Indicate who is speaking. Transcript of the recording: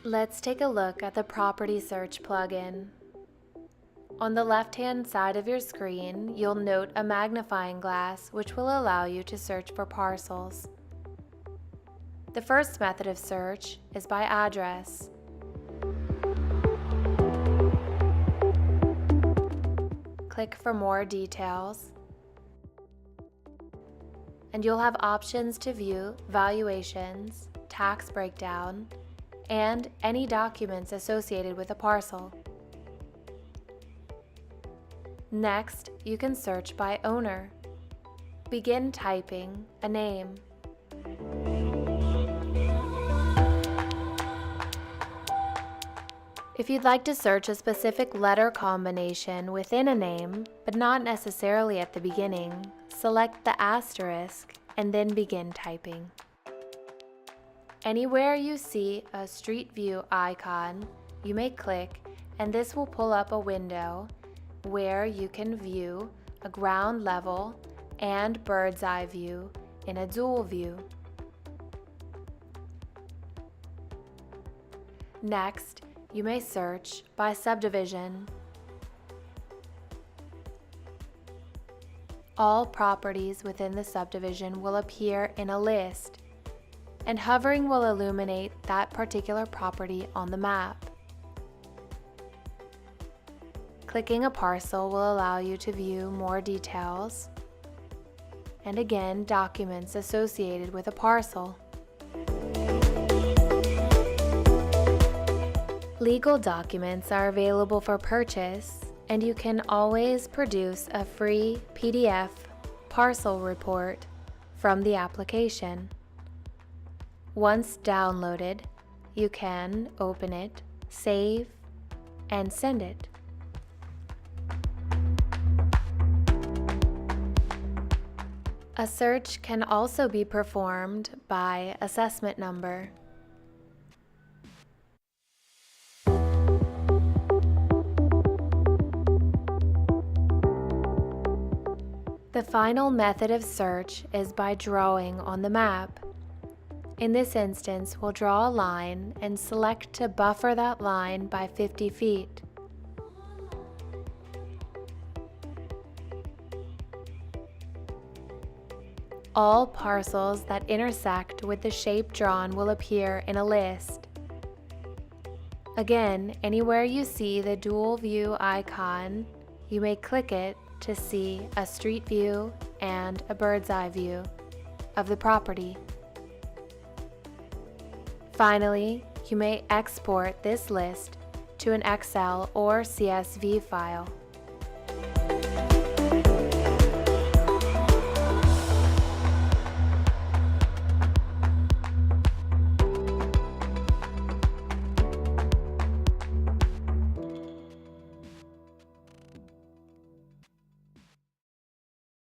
Speaker 1: Let's take a look at the Property Search plugin. On the left-hand side of your screen, you'll note a magnifying glass which will allow you to search for parcels. The first method of search is by address. Click for more details, and you'll have options to view valuations, tax breakdown, and any documents associated with a parcel. Next, you can search by owner. Begin typing a name. If you'd like to search a specific letter combination within a name, but not necessarily at the beginning, select the asterisk and then begin typing. Anywhere you see a Street View icon, you may click, and this will pull up a window where you can view a ground level and bird's eye view in a dual view. Next, you may search by subdivision. All properties within the subdivision will appear in a list, and hovering will illuminate that particular property on the map. Clicking a parcel will allow you to view more details, and again, documents associated with a parcel. Legal documents are available for purchase, and you can always produce a free PDF parcel report from the application. Once downloaded, you can open it, save, and send it. A search can also be performed by assessment number. The final method of search is by drawing on the map. In this instance, we'll draw a line and select to buffer that line by 50 feet. All parcels that intersect with the shape drawn will appear in a list. Again, anywhere you see the dual view icon, you may click it to see a street view and a bird's eye view of the property. Finally, you may export this list to an Excel or CSV file.